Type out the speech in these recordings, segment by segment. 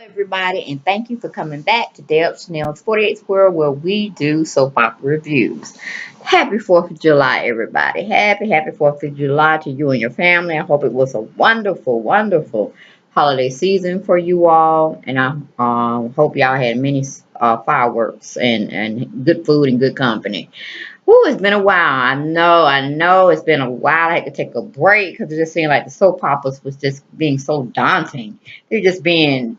Everybody, and thank you for coming back to Deb Chanel's 48 Square, where we do soap opera reviews. Happy 4th of July, everybody. Happy 4th of July to you and your family. I hope it was a wonderful holiday season for you all, and I hope y'all had many fireworks and good food and good company. Ooh, it's been a while. I know it's been a while. I had to take a break because it just seemed like the soap operas was just being so daunting. They're just being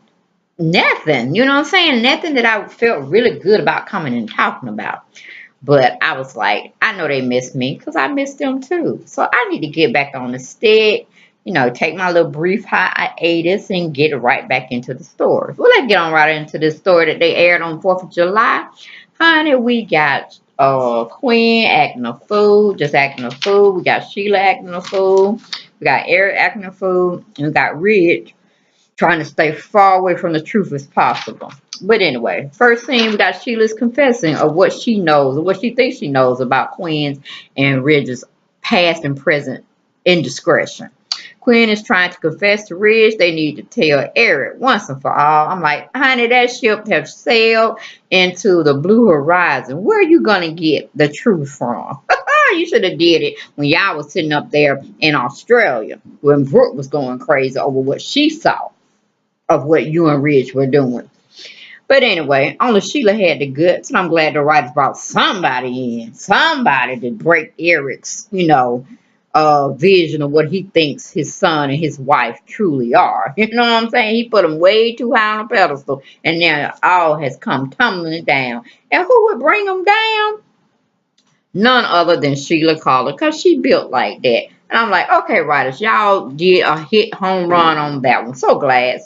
nothing, you know what I'm saying? Nothing that I felt really good about coming and talking about. But I was like, I know they miss me because I miss them too. So I need to get back on the stick, take my little brief hiatus and get right back into the stores. Well, let's get on right into the story that they aired on 4th of July. Honey, we got Quinn acting a fool, just acting a fool. We got Sheila acting a fool. We got Eric acting a fool. And we got Rich trying to stay far away from the truth as possible. But anyway, first thing we got Sheila's confessing of what she knows, or what she thinks she knows about Quinn's and Ridge's past and present indiscretion. Quinn is trying to confess to Ridge. They need to tell Eric once and for all. I'm like, honey, that ship has sailed into the blue horizon. Where are you gonna get the truth from? You should have did it when y'all was sitting up there in Australia when Brooke was going crazy over what she saw of what you and Ridge were doing. But anyway, only Sheila had the guts, and I'm glad the writers brought somebody in, somebody to break Eric's, vision of what he thinks his son and his wife truly are. You know what I'm saying? He put them way too high on a pedestal, and now all has come tumbling down. And who would bring them down? None other than Sheila Collar, because she built like that. And I'm like, okay, writers, y'all did a hit home run on that one. So glad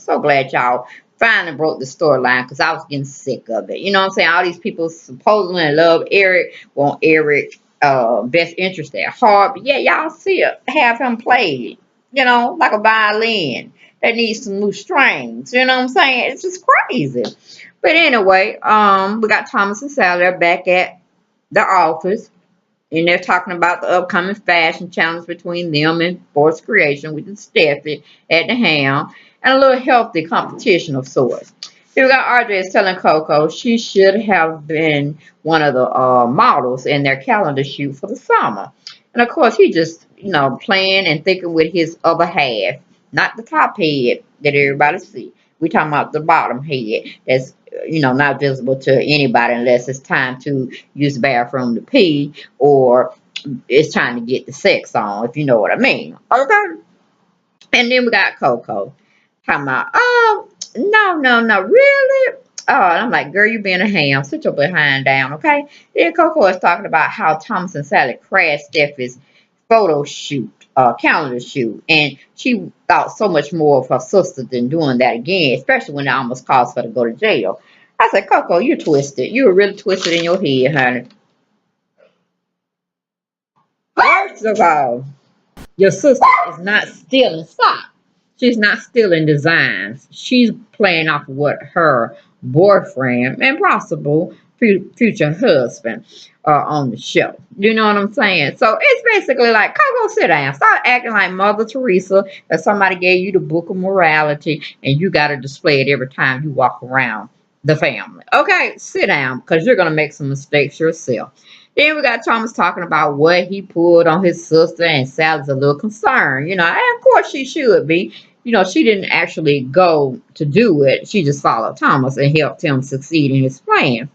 y'all finally broke the storyline because I was getting sick of it. You know what I'm saying? All these people supposedly love Eric, want Eric best interest at heart. But yeah, y'all see it, have him played, like a violin that needs some new strings. You know what I'm saying? It's just crazy. But anyway, we got Thomas and Sally back at the office, and they're talking about the upcoming fashion challenge between them and Force Creation with Steffi at the helm, and a little healthy competition of sorts. Here we got Audrey is telling Coco she should have been one of the models in their calendar shoot for the summer. And of course, he just, playing and thinking with his other half, not the top head that everybody see. We talking about the bottom head that's, not visible to anybody unless it's time to use the bathroom to pee or it's time to get the sex on, if you know what I mean. Okay. And then we got Coco talking about, oh, no, really? Oh, and I'm like, girl, you being a ham. Sit your behind down, okay? Then Coco is talking about how Thomas and Sally crashed Steffi's photo shoot, calendar shoot, and she thought so much more of her sister than doing that again, especially when it almost caused her to go to jail. I said, Coco, you're twisted. You were really twisted in your head, honey. First of all, your sister is not stealing stock. She's not stealing designs. She's playing off of what her boyfriend and possible future husband are on the show. You know what I'm saying? So it's basically like, Coco, sit down. Stop acting like Mother Teresa that somebody gave you the book of morality and you got to display it every time you walk around the family. Okay, sit down because you're going to make some mistakes yourself. Then we got Thomas talking about what he pulled on his sister, and Sally's a little concerned, and of course she should be. She didn't actually go to do it. She just followed Thomas and helped him succeed in his plan.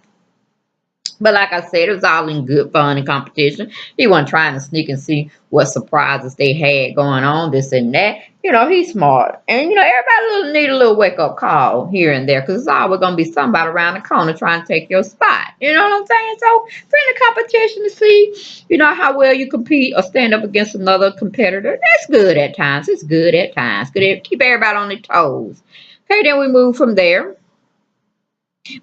But like I said, it was all in good fun and competition. He wasn't trying to sneak and see what surprises they had going on, this and that. He's smart. And, everybody need a little wake-up call here and there because it's always going to be somebody around the corner trying to take your spot. You know what I'm saying? So, friendly competition to see, how well you compete or stand up against another competitor. That's good at times. It's good at times. Good to keep everybody on their toes. Okay, then we move from there.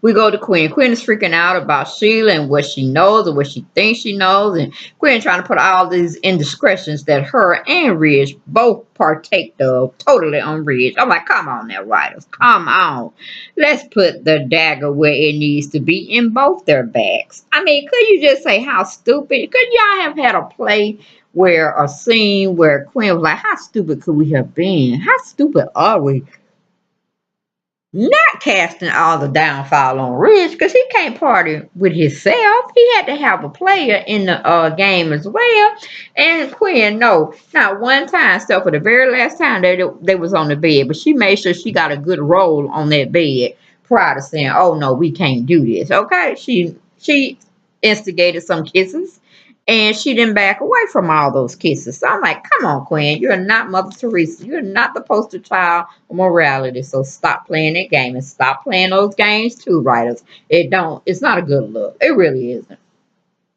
We go to Quinn. Quinn is freaking out about Sheila and what she knows or what she thinks she knows. And Quinn trying to put all these indiscretions that her and Ridge both partake of totally on Ridge. I'm like, come on now, writers. Come on. Let's put the dagger where it needs to be in both their backs. I mean, could you just say how stupid? Could y'all have had a play where a scene where Quinn was like, how stupid could we have been? How stupid are we? Not casting all the downfall on Ridge because he can't party with himself. He had to have a player in the game as well. And Quinn, no, not one time. So for the very last time they was on the bed, but she made sure she got a good roll on that bed prior to saying, "Oh no, we can't do this." Okay, she instigated some kisses. And she didn't back away from all those kisses. So I'm like, come on, Quinn. You're not Mother Teresa. You're not the poster child of morality. So stop playing that game and stop playing those games too, writers. It's not a good look. It really isn't.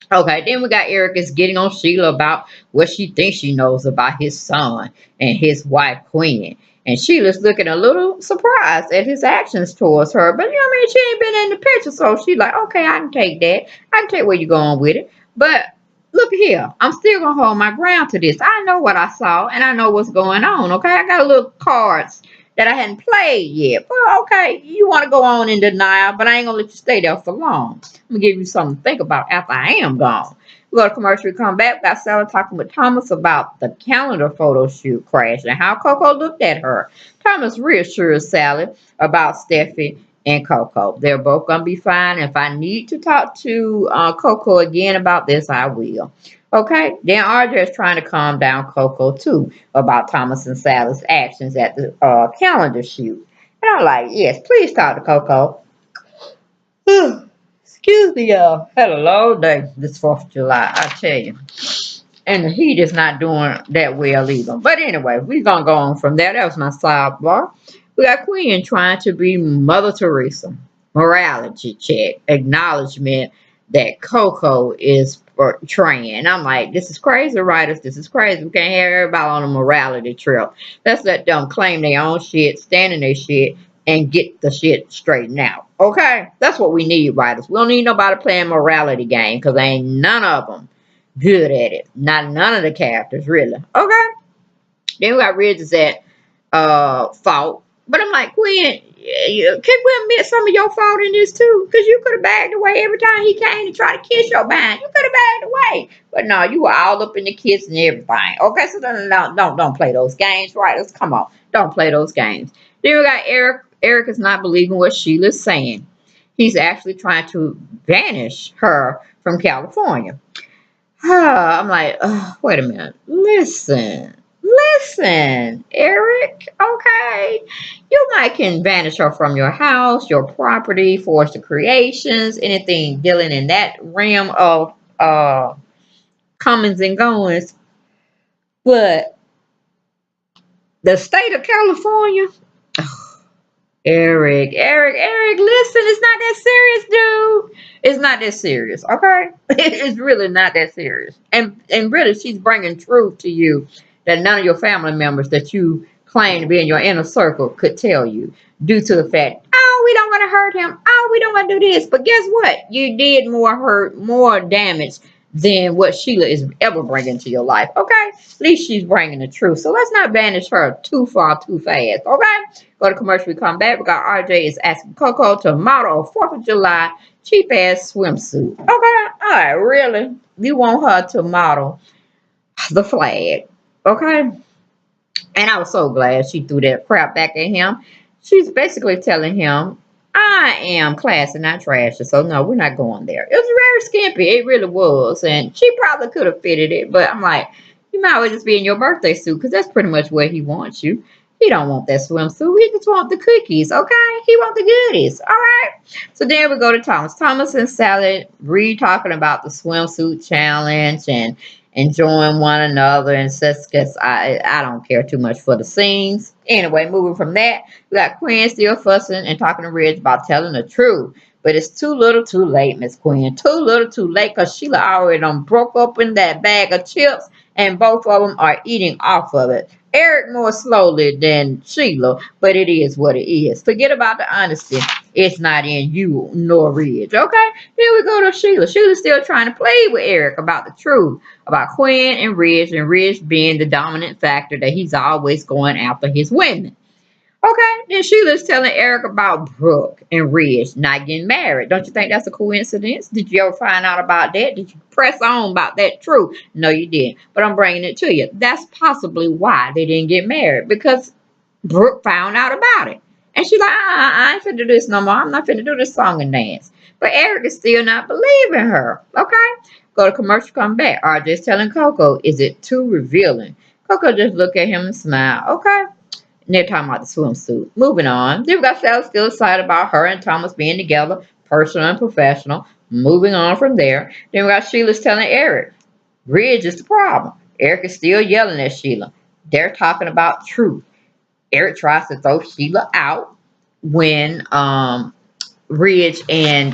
Okay, then we got Erica's getting on Sheila about what she thinks she knows about his son and his wife, Queen. And Sheila's looking a little surprised at his actions towards her. But you know what I mean? She ain't been in the picture, so she's like, okay, I can take that. I can take where you're going with it. But look here, I'm still gonna hold my ground to this. I know what I saw and I know what's going on. Okay, I got a little cards that I hadn't played yet. Well, okay, you want to go on in denial, but I ain't gonna let you stay there for long. I'm gonna give you something to think about after I am gone. We go to commercial, we come back. We got Sarah talking with Thomas about the calendar photo shoot crash and how Coco looked at her. Thomas reassures Sally about Steffi and Coco. They're both gonna be fine. If I need to talk to Coco again about this, I will. Okay, then RJ is trying to calm down Coco too about Thomas and Sally's actions at the calendar shoot. And I'm like, yes, please talk to Coco. Excuse me, y'all. Had a long day this 4th of July, I tell you. And the heat is not doing that well either. But anyway, we're going to go on from there. That was my sidebar. We got Queen trying to be Mother Teresa. Morality check. Acknowledgement that Coco is portraying. And I'm like, this is crazy, writers. This is crazy. We can't have everybody on a morality trip. Let's let them claim their own shit, stand in their shit, and get the shit straightened out. Okay? That's what we need, writers. We don't need nobody playing morality game because ain't none of them good at it. Not none of the characters, really. Okay? Then we got Ridges at fault. But I'm like, Quinn, can we admit some of your fault in this too? Because you could have backed away every time he came to try to kiss your behind. You could have backed away. But no, you were all up in the kiss and everything. Okay, so don't play those games, right? Let's come on. Don't play those games. Then we got Eric. Eric is not believing what Sheila's saying. He's actually trying to banish her from California. I'm like, wait a minute. Listen, Eric. Okay, you might can banish her from your house, your property, force the creations, anything dealing in that realm of comings and goings. But the state of California, Eric, listen, it's not that serious, dude. It's not that serious, okay? It's really not that serious. And really, she's bringing truth to you that none of your family members that you claim to be in your inner circle could tell you due to the fact, oh, we don't want to hurt him. Oh, we don't want to do this. But guess what? You did more hurt, more damage than what Sheila is ever bringing to your life, okay? At least she's bringing the truth. So let's not banish her too far, too fast, okay? Go to commercial, we come back. We got RJ is asking Coco to model a 4th of July cheap ass swimsuit. Okay, all right, really? You want her to model the flag, okay? And I was so glad she threw that crap back at him. She's basically telling him, I am class and not trash. So no, we're not going there. It was very skimpy. It really was. And she probably could have fitted it. But I'm like, you might as well just be in your birthday suit because that's pretty much where he wants you. He don't want that swimsuit. He just want the cookies, okay? He want the goodies, all right? So then we go to Thomas. Thomas and Sally talking about the swimsuit challenge and enjoying one another and such, because I don't care too much for the scenes. Anyway, moving from that, we got Quinn still fussing and talking to Ridge about telling the truth. But it's too little too late, Miss Quinn. Too little too late because Sheila already done broke open that bag of chips and both of them are eating off of it. Eric more slowly than Sheila, but it is what it is. Forget about the honesty. It's not in you nor Ridge, okay? Then we go to Sheila. Sheila's still trying to play with Eric about the truth, about Quinn and Ridge being the dominant factor that he's always going after his women. Okay, then Sheila's telling Eric about Brooke and Ridge not getting married. Don't you think that's a coincidence? Did you ever find out about that? Did you press on about that truth? No, you didn't. But I'm bringing it to you. That's possibly why they didn't get married, because Brooke found out about it. And she's like, I ain't finna do this no more. I'm not finna do this song and dance. But Eric is still not believing her. Okay? Go to commercial, come back. RJ's telling Coco, is it too revealing? Coco just look at him and smile. Okay? And they're talking about the swimsuit. Moving on. Then we got Sal still excited about her and Thomas being together, personal and professional. Moving on from there. Then we got Sheila's telling Eric, Ridge is the problem. Eric is still yelling at Sheila. They're talking about truth. Eric tries to throw Sheila out when Ridge and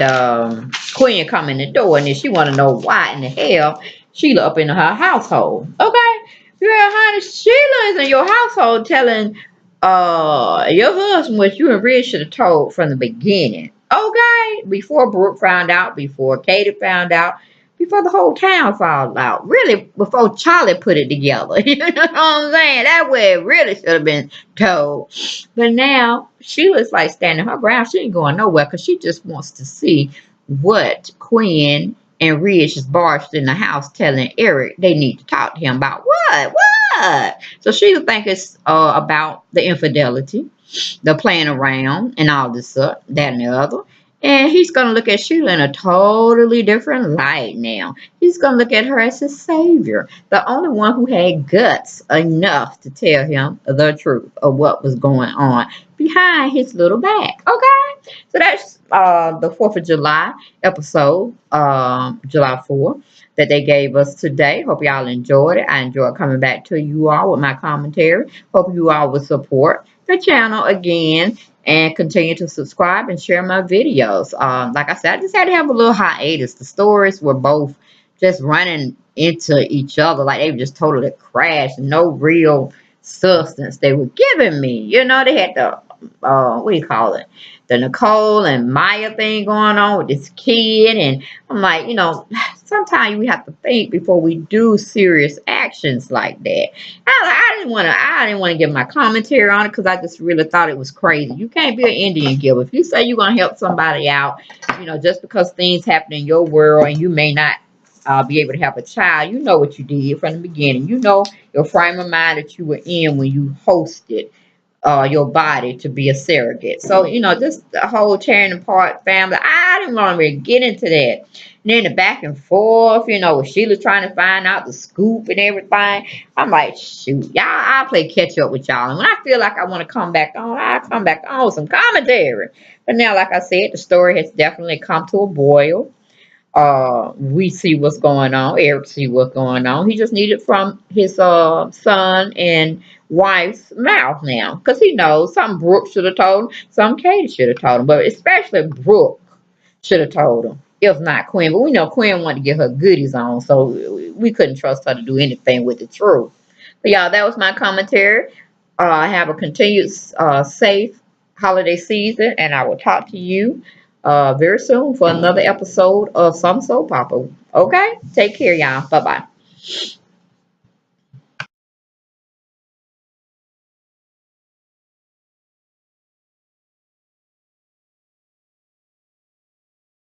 Quinn come in the door, and then she want to know why in the hell Sheila up in her household. Okay, yeah, honey, Sheila is in your household telling your husband what you and Ridge should have told from the beginning. Okay, before Brooke found out, before Katie found out, before the whole town found out. Really, before Charlie put it together. You know what I'm saying? That way it really should have been told. But now she was like standing her ground. She ain't going nowhere because she just wants to see what Quinn and Ridge is barged in the house telling Eric they need to talk to him about. What? What? So she would think it's about the infidelity, the playing around, and all this stuff, that and the other. And he's going to look at Sheila in a totally different light now. He's going to look at her as his savior, the only one who had guts enough to tell him the truth of what was going on behind his little back. Okay? So that's the 4th of July episode, July 4th, that they gave us today. Hope y'all enjoyed it. I enjoyed coming back to you all with my commentary. Hope you all will support the channel again and continue to subscribe and share my videos. Like I said, I just had to have a little hiatus. The stories were both just running into each other, like they were just totally crashed. No real substance they were giving me. You know, they had the what do you call it? The Nicole and Maya thing going on with this kid, and I'm like, you know, sometimes we have to think before we do serious actions like that. I didn't want to give my commentary on it because I just really thought it was crazy. You can't be an Indian giver. If you say you're gonna help somebody out, you know, just because things happen in your world and you may not be able to have a child, you know what you did from the beginning. You know your frame of mind that you were in when you hosted your body to be a surrogate. So, you know, just the whole tearing apart family. I didn't want to really get into that. And then the back and forth, you know, with Sheila trying to find out the scoop and everything. I'm like, shoot, y'all, I'll play catch up with y'all. And when I feel like I want to come back on, I'll come back on with some commentary. But now, like I said, the story has definitely come to a boil. We see what's going on. Eric see what's going on. He just needed from his son and wife's mouth now, because he knows some Brooke should have told him, some Katie should have told him, but especially Brooke should have told him, if not Quinn. But we know Quinn wanted to get her goodies on, so we couldn't trust her to do anything with the truth. But y'all, that was my commentary. Have a continued safe holiday season, and I will talk to you very soon for another episode of Some Soap Opera. Okay? Take care, y'all. Bye-bye.